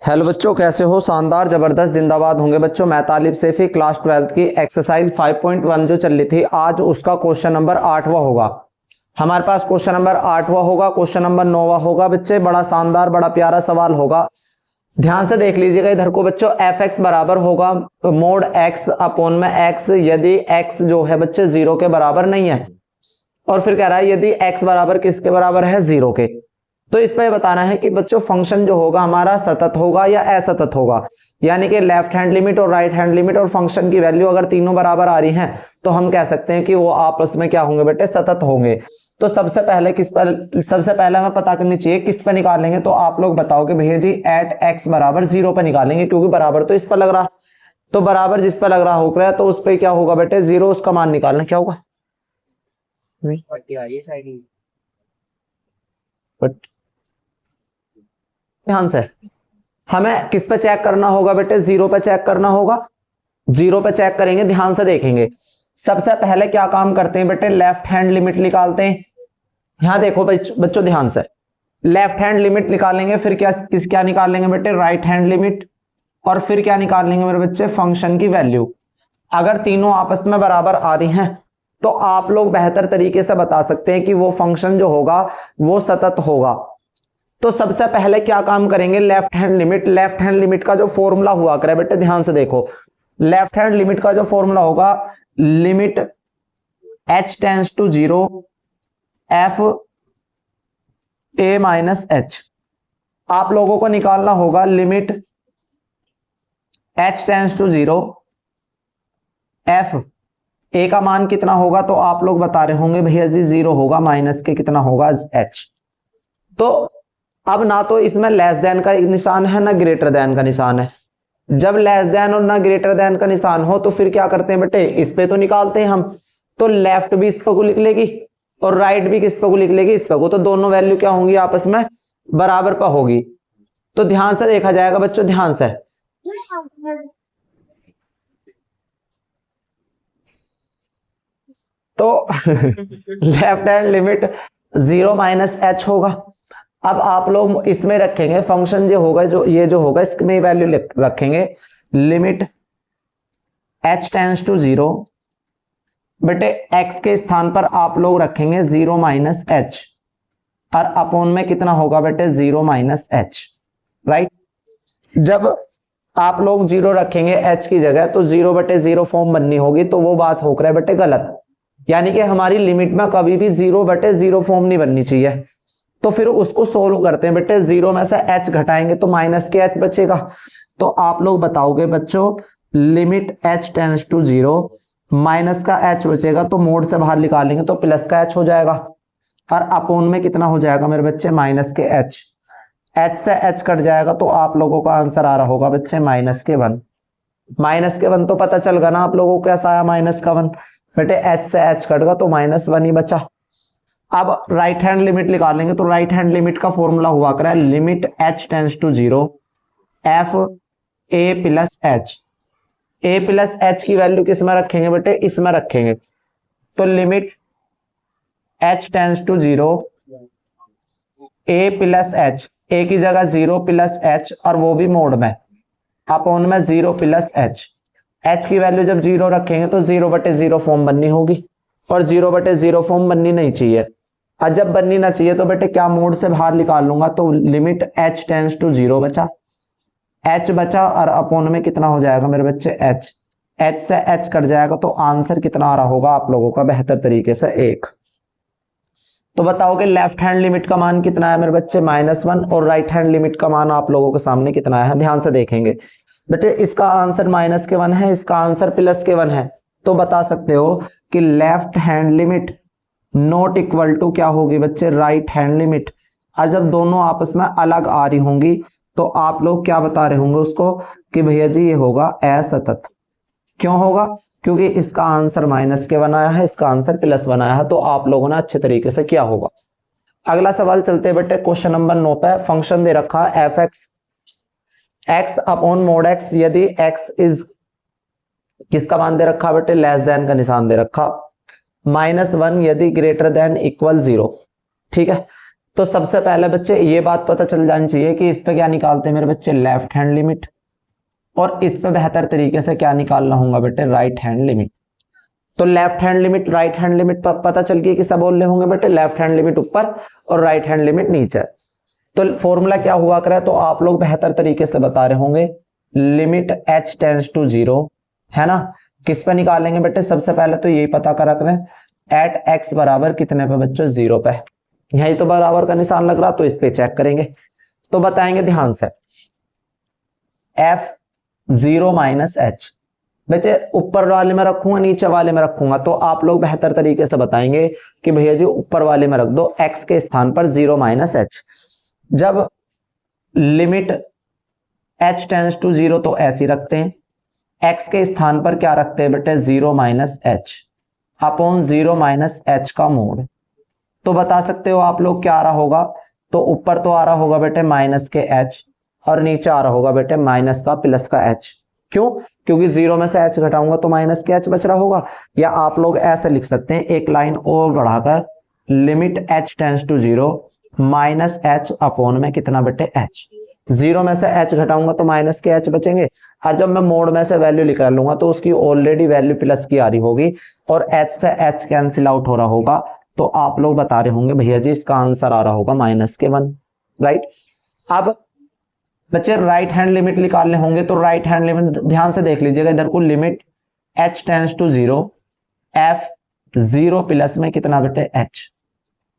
Hello बच्चों, कैसे हो? शानदार, जबरदस्त, जिंदाबाद होंगे बच्चों। मैं तालिब सैफी, क्लास 12 की एक्सरसाइज 5.1 जो चल रही थी, आज उसका क्वेश्चन नंबर 8वां होगा। हमारे पास क्वेश्चन नंबर 8वां होगा, क्वेश्चन नंबर 9वां होगा बच्चे। बड़ा शानदार, बड़ा प्यारा सवाल होगा। ध्यान से देख लीजिएगा इधर को बच्चों। एफ एक्स बराबर होगा मोड एक्स अपॉन में एक्स, यदि एक्स जो है बच्चे 0 के बराबर नहीं है। और फिर कह रहा है यदि एक्स बराबर किसके बराबर है? 0 के। तो इस पे बताना है कि बच्चों फंक्शन जो होगा हमारा सतत होगा या असतत होगा। यानी कि लेफ्ट हैंड लिमिट और राइट हैंड लिमिट और फंक्शन की वैल्यू अगर तीनों बराबर आ रही हैं तो हम कह सकते हैं कि वो आपस में क्या होंगे बेटे? सतत होंगे। तो सबसे पहले हमें पता करनी चाहिए किस पे निकालेंगे। तो आप लोग बताओगे भैया जी एट एक्स बराबर 0 पे निकालेंगे, क्योंकि बराबर तो इस पर लग रहा। तो बराबर जिस पर लग रहा होगा तो उस पर क्या होगा बेटे? 0, उसका मान निकालना। क्या होगा? बट ध्यान से हमें किस पे चेक करना होगा बेटे? 0 पे चेक करना होगा। 0 पे चेक करेंगे, ध्यान से देखेंगे। सबसे पहले क्या काम करते हैं बेटे? लेफ्ट हैंड लिमिट निकालते हैं। यहां देखो बच्चों ध्यान से, लेफ्ट हैंड लिमिट निकालेंगे, फिर क्या निकालेंगे बेटे? Right hand limit. और फिर क्या निकालेंगे मेरे बच्चे? फंक्शन की वैल्यू। अगर तीनों आपस में बराबर आ रही हैं तो आप लोग बेहतर तरीके से बता सकते हैं कि वो फंक्शन जो होगा वो सतत होगा। तो सबसे पहले क्या काम करेंगे? लेफ्ट हैंड लिमिट का जो फॉर्मूला हुआ करे बेटे, ध्यान से देखो। लेफ्ट हैंड लिमिट का जो फॉर्मूला होगा, limit h tends to 0 F A minus H. आप लोगों को निकालना होगा limit h tends to 0 F A का मान कितना होगा? तो आप लोग बता रहे होंगे भैया जी 0 होगा, माइनस के कितना होगा? h। तो अब ना तो इसमें लेस देन का निशान है ना ग्रेटर देन का निशान है। जब लेस देन और ना ग्रेटर देन का निशान हो तो फिर क्या करते हैं बेटे? इस पे तो निकालते हैं हम। तो लेफ्ट भी इस पे को लिख लेगी और राइट भी किस पे को लिख लेगी? इस पे को। तो दोनों वैल्यू क्या होंगी? आपस में बराबर पर होगी। तो ध्यान से देखा जाएगा बच्चों, ध्यान से। तो left hand limit 0 minus H होगा। अब आप लोग इसमें रखेंगे फंक्शन जो होगा, जो ये जो होगा इसमें वैल्यू रखेंगे लिमिट h टेंस टू 0 बेटे x के स्थान पर आप लोग रखेंगे 0 माइनस एच, और अपॉन में कितना होगा बेटे? 0 माइनस एच, राइट। जब आप लोग 0 रखेंगे h की जगह तो 0 बटे 0 फॉर्म बननी होगी, तो वो बात हो रहा है बेटे गलत। यानी कि हमारी लिमिट में कभी भी 0 बटे 0 फॉर्म नहीं बननी चाहिए। तो फिर उसको सोल्व करते हैं बेटे। 0 में से h घटाएंगे तो माइनस के h बचेगा। तो आप लोग बताओगे बच्चों limit h tends to 0, minus का h बचेगा तो मोड से बाहर निकालेंगे तो प्लस का h हो जाएगा, और अपोन में कितना हो जाएगा मेरे बच्चे? माइनस के h। h से h कट जाएगा तो आप लोगों का आंसर आ रहा होगा बच्चे माइनस के 1। माइनस के 1 तो पता चल गया ना आप लोगों को कैसा आया? माइनस का 1। बेटे h से h कट गया तो माइनस 1 ही बचा। अब राइट हैंड लिमिट निकालेंगे तो राइट हैंड लिमिट का फॉर्मूला हुआ करे limit h tends to 0 F a plus h. A plus h की वैल्यू किस में रखेंगे बेटे? इसमें रखेंगे। तो limit h tends to 0 a plus h, a की जगह 0 प्लस एच और वो भी मोड में, अपॉन में 0 प्लस एच। एच की वैल्यू जब 0 रखेंगे तो 0 बटे 0 फॉर्म बननी होगी, और 0 बटे 0 फॉर्म बननी नहीं चाहिए। और जब बननी ना चाहिए तो बेटे क्या मोड से बाहर निकाल लूंगा? तो लिमिट h टेंस टू 0 बचा, h बचा, और अपॉन में कितना हो जाएगा मेरे बच्चे? h से h कट जाएगा तो आंसर कितना आ रहा होगा आप लोगों का? बेहतर तरीके से 1। तो बताओ कि लेफ्ट हैंड लिमिट का मान कितना है मेरे बच्चे? -1। और राइट हैंड लिमिट का मान आप लोगों के सामने कितना है? ध्यान से देखेंगे बेटे। इसका आंसर माइनस के 1 है, इसका आंसर प्लस के 1 है। तो बता सकते हो कि left hand limit not equal to क्या होगी बच्चे? Right hand limit. और जब दोनों आपस में अलग आ रही होंगी तो आप लोग क्या बता रहे होंगे उसको? कि भैया जी ये होगा असतत। क्यों होगा? क्योंकि इसका आंसर माइनस के 1 आया है, इसका आंसर प्लस 1 आया है। तो आप लोगों ने अच्छे तरीके से किया होगा। अगला सवाल चलते बेटे क्वेश्चन नंबर 9 पे। फंक्शन दे रखा है F x x upon mode x, यदि एक्स इज किसका मान दे रखा बेटे? लेस देन का निशान दे रखा। -1 यदि ग्रेटर देन इक्वल 0। ठीक है। तो सबसे पहले बच्चे ये बात पता चल जानी चाहिए कि इस पे क्या निकालते हैं मेरे बच्चे, लेफ्ट हैंड लिमिट, और इस पे बेहतर तरीके से क्या निकालना होगा बेटे, राइट हैंड लिमिट। तो left hand limit right hand limit पता चल गई कि सब बोल रहे होंगे बेटे, लेफ्ट हैंड लिमिट ऊपर और राइट हैंड लिमिट नीचे। तो फॉर्मूला क्या हुआ करे, तो आप लोग बेहतर तरीके से बता रहे होंगे, लिमिट h टेंड्स टू 0, है ना। किस पे निकालेंगे बेटे, सबसे पहले तो यही पता कर रख रहे हैं, एट x बराबर कितने पे बच्चों, 0 पे। यही तो बराबर का निशान लग रहा, तो इस पे चेक करेंगे। तो बताएंगे ध्यान से, f0 माइनस h, बच्चे ऊपर वाले में रखूंगा नीचे वाले में रखूंगा, तो आप लोग बेहतर तरीके से बताएंगे कि भैया जी ऊपर वाले में रख दो, x के स्थान पर 0 माइनस h। जब लिमिट h टेंड्स टू 0 तो ऐसी रखते हैं, x के स्थान पर क्या रखते हैं बेटे, 0 minus h upon 0 minus h का मोड। तो बता सकते हो आप लोग क्या आ रहा होगा, तो ऊपर तो आ रहा होगा बेटे माइनस के h, और नीचे आ रहा होगा बेटे माइनस का प्लस का h। क्यों, क्योंकि 0 में से h घटाऊंगा तो माइनस के h बच रहा होगा। या आप लोग ऐसे लिख सकते हैं, एक लाइन और बढ़ाकर, limit h tends to 0 minus h upon में कितना बेटे h। 0 में से h घटाऊंगा तो माइनस के h बचेंगे, और जब मैं मोड में से वैल्यू निकाल लूंगा तो उसकी ऑलरेडी वैल्यू प्लस की आ रही होगी, और h से h कैंसिल आउट हो रहा होगा। तो आप लोग बता रहे होंगे भैया जी इसका आंसर आ रहा होगा माइनस के 1, राइट। अब बच्चे राइट हैंड लिमिट निकालने होंगे, तो राइट हैंड लिमिट ध्यान से देख लीजिएगा, इधर को limit h tends to 0, f0 plus में कितना बेटे h।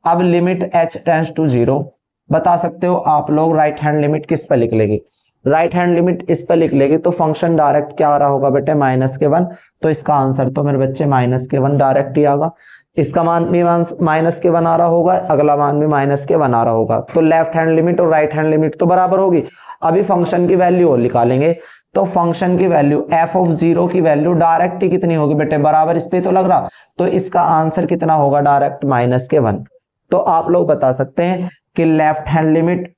अब लिमिट h टेंड्स टू 0, बता सकते हो आप लोग राइट हैंड लिमिट किस पे लिख लेगी, राइट हैंड लिमिट इस पे लिख लेगी, तो फंक्शन डायरेक्ट क्या आ रहा होगा बेटे, माइनस के 1। तो इसका आंसर तो मेरे बच्चे माइनस के 1 डायरेक्ट ही आएगा। इसका मान भी माइनस के 1 आ रहा होगा, अगला मान भी माइनस के 1 आ रहा होगा, तो लेफ्ट हैंड लिमिट और राइट हैंड लिमिट तो बराबर होगी। अभी फंक्शन की वैल्यू और निकालेंगे, तो फंक्शन की वैल्यू f(0) की वैल्यू डायरेक्ट ही कितनी होगी बेटे, बराबर इस पे तो लग रहा, तो इसका आंसर कितना होगा डायरेक्ट माइनस के 1। तो आप लोग बता सकते हैं कि left hand limit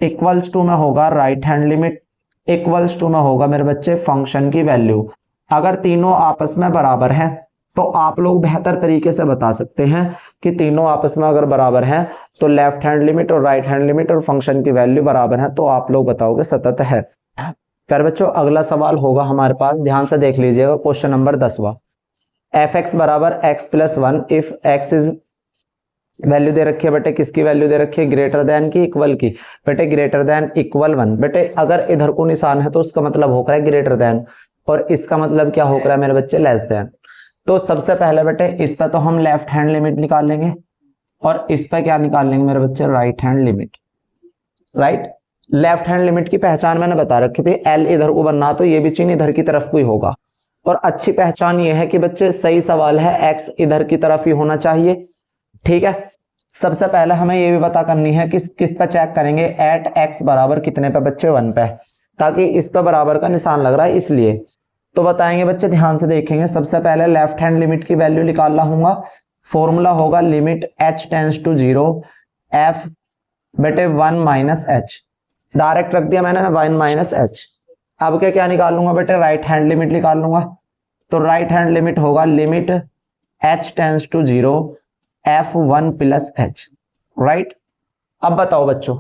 equals to में होगा right hand limit, equals to में होगा मेरे बच्चे फंक्शन की वैल्यू। अगर तीनों आपस में बराबर हैं तो आप लोग बेहतर तरीके से बता सकते हैं कि तीनों आपस में अगर बराबर हैं तो लेफ्ट हैंड लिमिट और राइट हैंड लिमिट और फंक्शन की वैल्यू बराबर है, तो आप लोग बताओगे सतत है। फिर बच्चों अगला सवाल होगा हमारे पास, ध्यान से देख लीजिएगा, क्वेश्चन नंबर 10वां, f(x) बराबर x + 1 if x is, value दे रखी है बेटे, किसकी वैल्यू दे रखी है, ग्रेटर देन की इक्वल की, बेटे ग्रेटर देन इक्वल 1। बेटे अगर इधर को निशान है तो उसका मतलब होकर है ग्रेटर देन, और इसका मतलब क्या होकर है मेरे बच्चे, लेस देन। तो सबसे पहले बेटे इस पे तो हम लेफ्ट हैंड लिमिट निकाल लेंगे, और इस पे क्या निकाल लेंगे मेरे बच्चे, right hand limit, right. Left hand limit की पहचान मैंने बता रखी थी, एल इधर को बनना तो ये भी चिन्ह इधर की तरफ को ही होगा। और अच्छी पहचान ये है कि बच्चे सही सवाल है, एक्स इधर की तरफ ही होना चाहिए, ठीक है। सबसे पहले हमें ये भी पता करनी है कि किस पे चेक करेंगे, एट एक्स बराबर कितने पे बच्चे, 1 पे, ताकि इस पे बराबर का निशान लग रहा है इसलिए। तो बताएंगे बच्चे, ध्यान से देखेंगे, सबसे पहले लेफ्ट हैंड लिमिट की वैल्यू निकालना होगा। फॉर्मूला होगा limit h tends to 0 f बेटे 1 माइनस h, डायरेक्ट रख दिया मैंने ना 1 माइनस h। अब क्या निकाल लूंगा बेटे, राइट हैंड लिमिट निकाल लूंगा। तो राइट हैंड लिमिट होगा limit h tends to 0 f1 plus h, right. अब बताओ बच्चों,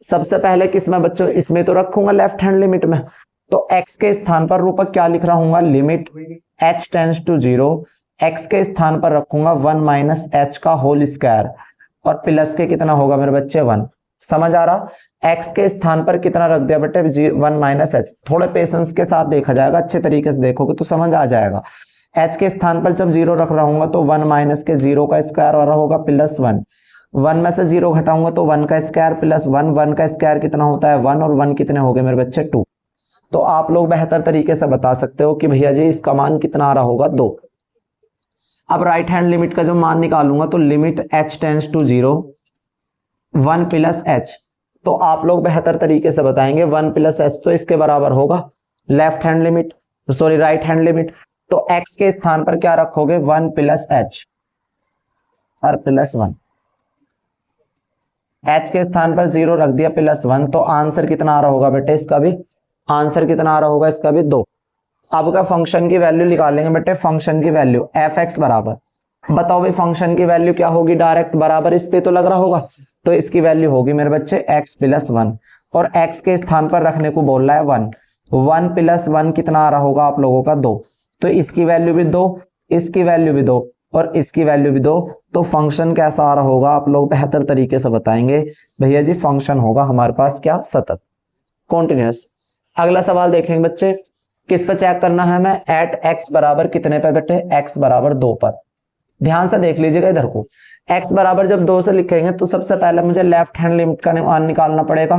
सबसे पहले किस में बच्चों, इसमें तो रखूंगा लेफ्ट हैंड लिमिट में, तो x के स्थान पर रूपक क्या लिख रहा हूँ, limit h tends to 0, x के स्थान पर रखूंगा 1 माइनस h का होल स्क्वायर, और प्लस के कितना होगा मेरे बच्चे 1। समझ आ रहा, x के स्थान पर कितना रख दिया बेटे, 1 माइनस h। थोड़े पेशेंस के साथ देखा जाएगा, अच्छे तरीके से देखोगे तो समझ आ जाएगा। h के स्थान पर जब 0 रख रहा हूँ तो 1 माइनस के 0 का स्क्वायर आ रहा होगा प्लस 1, 1 में से 0 घटाऊंगा तो 1 का स्क्वायर प्लस 1, 1 का स्क्वायर कितना होता है 1, और 1 कितने हो गए मेरे बच्चे 2। तो आप लोग बेहतर तरीके से बता सकते हो कि भैया जी इसका मान कितना आ रहा होगा 2। अब राइट हैंड लिमिट का जो मान निकालूंगा तो limit h tends to 0 1 plus h, तो आप लोग बेहतर तरीके से बताएंगे 1 प्लस h तो इसके बराबर होगा left hand limit, sorry right hand limit. तो x के स्थान पर क्या रखोगे 1 प्लस h और प्लस 1, h के स्थान पर 0 रख दिया प्लस 1, तो आंसर कितना आ रहा होगा बेटे, इसका भी आंसर कितना आ रहा होगा, इसका भी 2। अब का फंक्शन की वैल्यू निकालेंगे बेटे, फंक्शन की वैल्यू f(x) बराबर बताओ भाई फंक्शन की वैल्यू क्या होगी, डायरेक्ट बराबर इस पे तो लग रहा होगा, तो इसकी वैल्यू होगी मेरे बच्चे x प्लस 1, और x के स्थान पर रखने को बोल रहा है 1, 1 प्लस 1 कितना आ रहा होगा आप लोगों का 2, तो इसकी वैल्यू भी 2, इसकी वैल्यू भी 2 और इसकी वैल्यू भी 2, तो फंक्शन कैसा आ रहा होगा आप लोग बेहतर तरीके से बताएंगे भैया जी, फंक्शन होगा हमारे पास क्या, सतत, कॉन्टिन्यूअस। अगला सवाल देखेंगे बच्चे, किस पे चेक करना है हमें, एट x बराबर कितने पे बेटे, x बराबर 2 पर। ध्यान से देख लीजिएगा इधर को, x बराबर जब 2 से लिखेंगे तो सबसे पहले मुझे लेफ्ट हैंड लिमिट का निकालना पड़ेगा,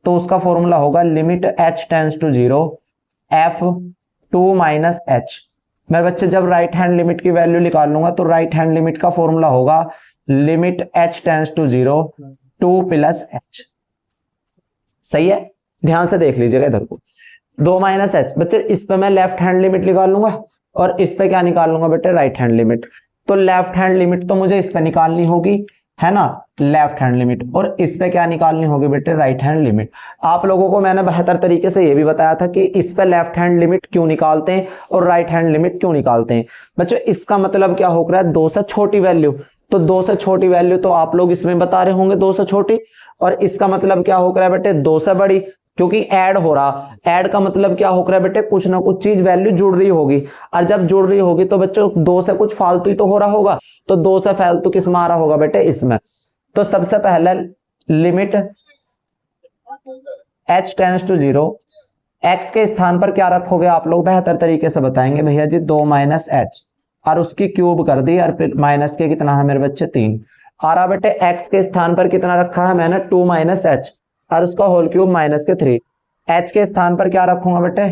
तो उसका फॉर्मूला होगा limit h tends to 0 f 2 minus h। मेरे बच्चे जब राइट हैंड लिमिट की वैल्यू निकाल लूंगा तो राइट हैंड लिमिट का फॉर्मूला होगा limit h tends to 0 2 plus h। सही है, ध्यान से देख लीजिएगा इधर को, 2 माइनस एच। बच्चे इस पे मैं लेफ्ट हैंड लिमिट निकाल लूंगा और इस पे क्या निकाल लूंगा बेटे, राइट हैंड लिमिट। तो लेफ्ट हैंड लिमिट तो मुझे इस पे निकालनी होगी, है ना, लेफ्ट हैंड लिमिट, और इस पे क्या निकालनी होगी बेटे, राइट हैंड लिमिट। आप लोगों को मैंने बेहतर तरीके से ये भी बताया था कि इस पे लेफ्ट हैंड लिमिट क्यों निकालते हैं और राइट हैंड लिमिट क्यों निकालते हैं। बच्चों इसका मतलब क्या हो रहा है, 2 से छोटी वैल्यू, तो 2 से छोटी वैल्यू तो आप लोग इसमें बता रहे होंगे 2 से छोटी, और इसका मतलब क्या हो रहा है बेटे, 2 से बड़ी, क्योंकि ऐड हो रहा, ऐड का मतलब क्या हो रहा है बेटे, कुछ ना कुछ चीज वैल्यू जुड़ रही होगी, और जब जुड़ रही होगी तो बच्चों 2 से कुछ फालतू ही तो हो रहा होगा, तो 2 से फालतू किस में आ रहा होगा बेटे, इसमें। तो सबसे पहले limit h tends to 0, x के स्थान पर क्या रखोगे आप लोग, बेहतर तरीके से बताएंगे भैया जी, 2 माइनस एच, और उसकी क्यूब कर दी, और फिर माइनस के कितना है मेरे बच्चे 3 आ रहा बेटे। x के स्थान पर कितना रखा है मैंने, 2 माइनस एच, और उसका होल क्यूब माइनस के 3, h के स्थान पर क्या रखूंगा बेटे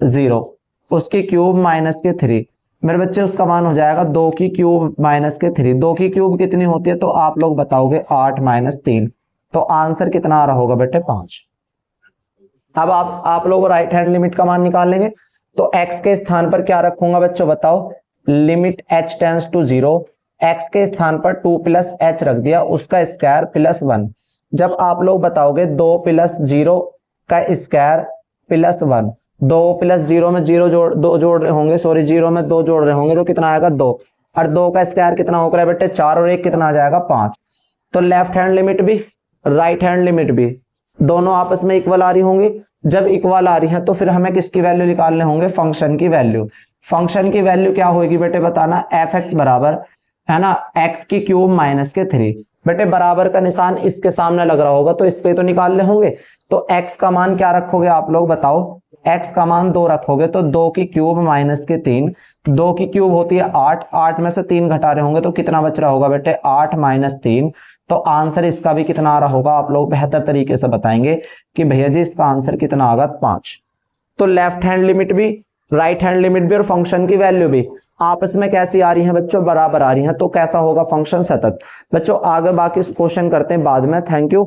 0, उसकी क्यूब माइनस के 3, मेरे बच्चे उसका मान हो जाएगा 2 की क्यूब माइनस के 3, 2 की क्यूब कितनी होती है, तो आप लोग बताओगे 8 माइनस 3, तो आंसर कितना आ रहा होगा बेटे 5। अब आप लोग राइट हैंड लिमिट का मान निकाल लेंगे, तो x के स्थान पर क्या रखूंगा बच्चों बताओ, limit h tends to 0, x के स्थान पर 2 प्लस h रख दिया, उसका स्क्वायर प्लस 1। जब आप लोग बताओगे 2 प्लस 0 का स्क्वायर प्लस 1, 2 प्लस 0 में 0 जोड़ 2 जोड़ रहे होंगे, सॉरी 0 में 2 जोड़ रहे होंगे, तो कितना आएगा 2, और 2 का स्क्वायर कितना होगा बेटे 4, और 1 कितना आ जाएगा 5। तो लेफ्ट हैंड लिमिट भी राइट हैंड लिमिट भी दोनों आपस में इक्वल आ रही होंगी। जब इक्वल आ रही है तो फिर हमें किसकी वैल्यू निकालने होंगे, फंक्शन की वैल्यू। फंक्शन की वैल्यू क्या होगी बेटे बताना, एफ एक्स बराबर, है ना, एक्स की क्यूब माइनस के 3। बेटे बराबर का निशान इसके सामने लग रहा होगा तो इस पे तो निकालने होंगे, तो x का मान क्या रखोगे आप लोग बताओ, x का मान 2 रखोगे, तो 2 की क्यूब माइनस के 3, 2 की क्यूब होती है 8, 8 में से 3 घटा रहे होंगे तो कितना बच रहा होगा बेटे 8 माइनस 3। तो आंसर इसका भी कितना आ रहा होगा, आप लोग बेहतर तरीके से बताएंगे कि भैया जी इसका आंसर कितना आएगा 5। तो लेफ्ट हैंड लिमिट भी राइट हैंड लिमिट भी और फंक्शन की वैल्यू भी आपस में कैसी आ रही हैं बच्चों, बराबर आ रही हैं, तो कैसा होगा फंक्शन सतत। बच्चों आगे बाकी क्वेश्चन करते हैं बाद में। Thank you.